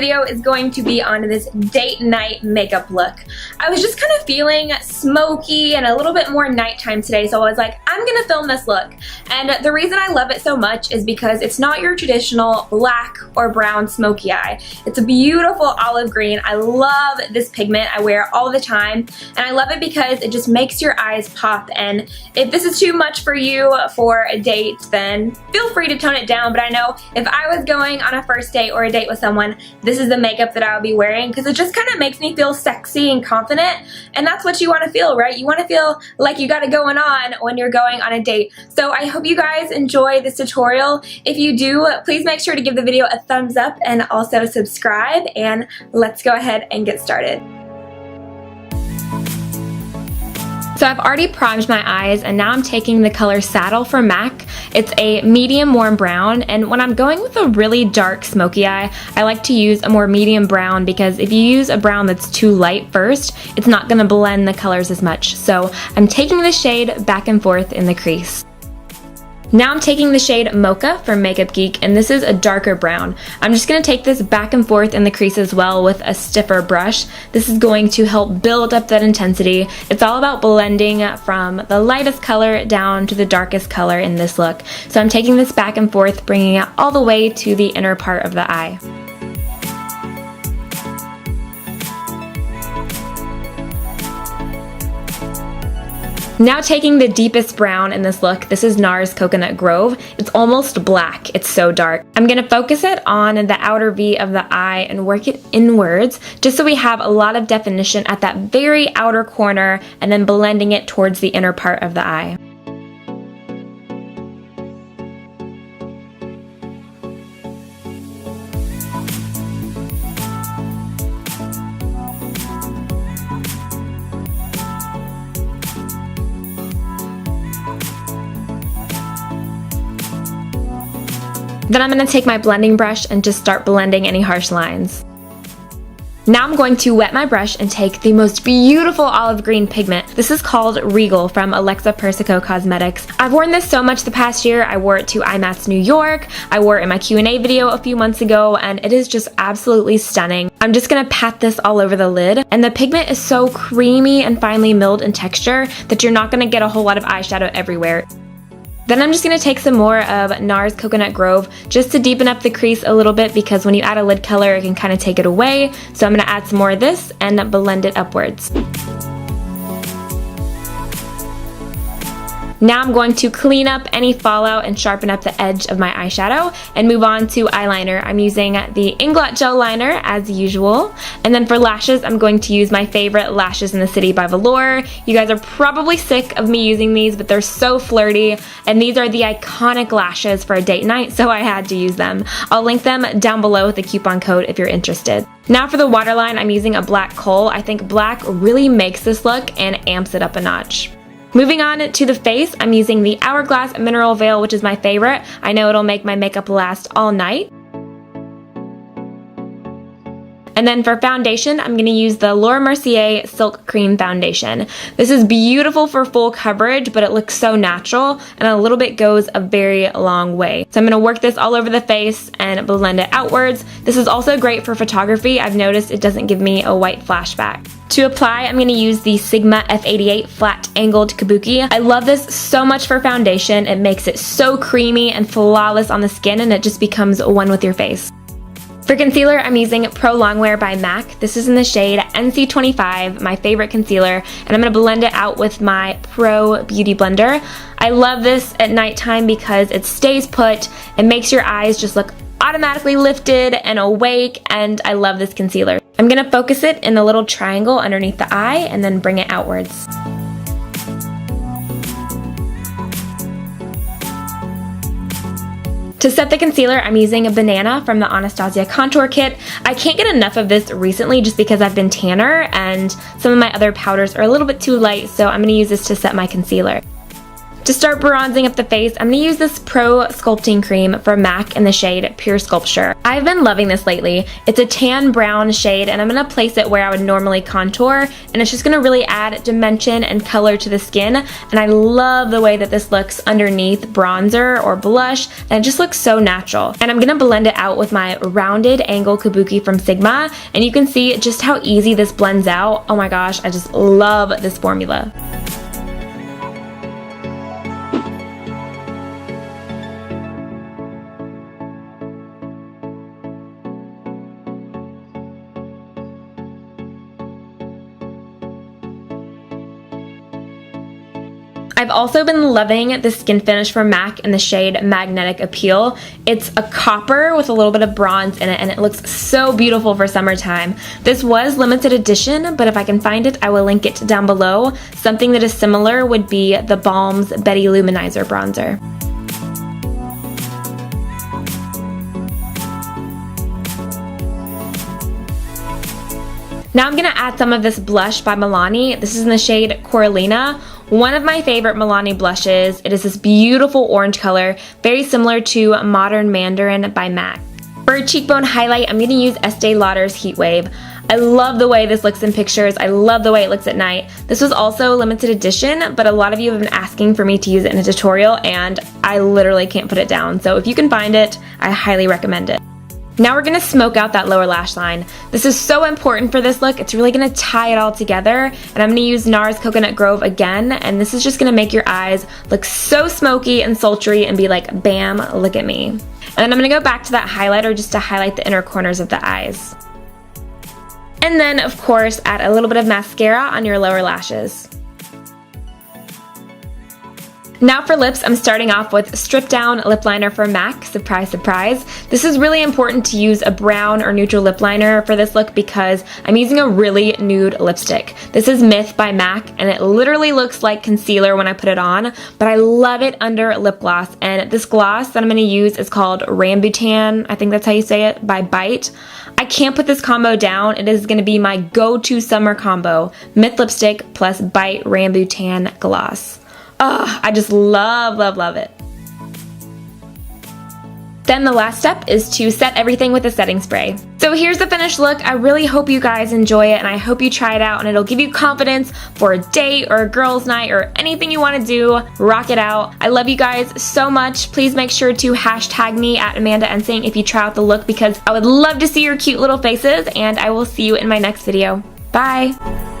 video is going to be on this date night makeup look. I was just kind of feeling smoky and a little bit more nighttime today, so I was like, I'm gonna film this look. And the reason I love it so much is because it's not your traditional black or brown smoky eye. It's a beautiful olive green. I love this pigment. I wear it all the time, and I love it because it just makes your eyes pop. And if this is too much for you for a date, then feel free to tone it down. But I know if I was going on a first date or a date with someone, this is the makeup that I would be wearing because it just kind of makes me feel sexy and confident, and that's what you want to feel, right? You want to feel like you got it going on when you're going on a date. So I hope you guys enjoy this tutorial. If you do, please make sure to give the video a thumbs up and also subscribe, and let's go ahead and get started. So I've already primed my eyes, and now I'm taking the color Saddle from MAC. It's a medium warm brown, and when I'm going with a really dark smoky eye, I like to use a more medium brown because if you use a brown that's too light first, it's not going to blend the colors as much. So I'm taking the shade back and forth in the crease. Now I'm taking the shade Mocha from Makeup Geek, and this is a darker brown. I'm just going to take this back and forth in the crease as well with a stiffer brush. This is going to help build up that intensity. It's all about blending from the lightest color down to the darkest color in this look. So I'm taking this back and forth, bringing it all the way to the inner part of the eye. Now taking the deepest brown in this look, this is NARS Coconut Grove. It's almost black, it's so dark. I'm gonna focus it on the outer V of the eye and work it inwards, just so we have a lot of definition at that very outer corner, and then blending it towards the inner part of the eye. Then I'm going to take my blending brush and just start blending any harsh lines. Now I'm going to wet my brush and take the most beautiful olive green pigment. This is called Regal from Alexa Persico Cosmetics. I've worn this so much the past year. I wore it to IMATS New York, I wore it in my Q&A video a few months ago, and it is just absolutely stunning. I'm just going to pat this all over the lid, and the pigment is so creamy and finely milled in texture that you're not going to get a whole lot of eyeshadow everywhere. Then I'm just going to take some more of NARS Coconut Grove just to deepen up the crease a little bit, because when you add a lid color, it can kind of take it away. So I'm going to add some more of this and blend it upwards. Now I'm going to clean up any fallout and sharpen up the edge of my eyeshadow and move on to eyeliner. I'm using the Inglot Gel Liner as usual. And then for lashes, I'm going to use my favorite Lashes in the City by Velour. You guys are probably sick of me using these, but they're so flirty. And these are the iconic lashes for a date night, so I had to use them. I'll link them down below with the coupon code if you're interested. Now for the waterline, I'm using a black kohl. I think black really makes this look and amps it up a notch. Moving on to the face, I'm using the Hourglass Mineral Veil, which is my favorite. I know it'll make my makeup last all night. And then for foundation, I'm going to use the Laura Mercier Silk Cream Foundation. This is beautiful for full coverage, but it looks so natural, and a little bit goes a very long way. So I'm going to work this all over the face and blend it outwards. This is also great for photography. I've noticed it doesn't give me a white flashback. To apply, I'm going to use the Sigma F88 Flat Angled Kabuki. I love this so much for foundation. It makes it so creamy and flawless on the skin, and it just becomes one with your face. For concealer, I'm using Pro Longwear by MAC. This is in the shade NC25, my favorite concealer, and I'm going to blend it out with my Pro Beauty Blender. I love this at nighttime because it stays put and makes your eyes just look automatically lifted and awake, and I love this concealer. I'm going to focus it in the little triangle underneath the eye and then bring it outwards. To set the concealer, I'm using a Banana from the Anastasia Contour Kit. I can't get enough of this recently just because I've been tanner and some of my other powders are a little bit too light, so I'm going to use this to set my concealer. To start bronzing up the face, I'm going to use this Pro Sculpting Cream from MAC in the shade Pure Sculpture. I've been loving this lately. It's a tan brown shade, and I'm going to place it where I would normally contour, and it's just going to really add dimension and color to the skin, and I love the way that this looks underneath bronzer or blush, and it just looks so natural. And I'm going to blend it out with my Rounded Angle Kabuki from Sigma, and you can see just how easy this blends out. Oh my gosh, I just love this formula. I've also been loving the skin finish from MAC in the shade Magnetic Appeal. It's a copper with a little bit of bronze in it, and it looks so beautiful for summertime. This was limited edition, but if I can find it, I will link it down below. Something that is similar would be the Balm's Betty Luminizer Bronzer. Now I'm going to add some of this blush by Milani. This is in the shade Coralina. One of my favorite Milani blushes. It is this beautiful orange color, very similar to Modern Mandarin by MAC. For a cheekbone highlight, I'm going to use Estee Lauder's Heat Wave. I love the way this looks in pictures. I love the way it looks at night. This was also a limited edition, but a lot of you have been asking for me to use it in a tutorial, and I literally can't put it down. So if you can find it, I highly recommend it. Now we're going to smoke out that lower lash line. This is so important for this look. It's really going to tie it all together. And I'm going to use NARS Coconut Grove again. And this is just going to make your eyes look so smoky and sultry and be like, bam, look at me. And then I'm going to go back to that highlighter just to highlight the inner corners of the eyes. And then, of course, add a little bit of mascara on your lower lashes. Now for lips, I'm starting off with Strip Down Lip Liner from MAC. Surprise, surprise. This is really important to use a brown or neutral lip liner for this look because I'm using a really nude lipstick. This is Myth by MAC, and it literally looks like concealer when I put it on, but I love it under lip gloss. And this gloss that I'm going to use is called Rambutan, I think that's how you say it, by Bite. I can't put this combo down. It is going to be my go-to summer combo. Myth lipstick plus Bite Rambutan gloss. Oh, I just love, love, love it. Then the last step is to set everything with a setting spray. So here's the finished look. I really hope you guys enjoy it, and I hope you try it out, and it'll give you confidence for a date or a girls' night or anything you want to do. Rock it out. I love you guys so much. Please make sure to hashtag me at AmandaEnsing if you try out the look because I would love to see your cute little faces, and I will see you in my next video. Bye!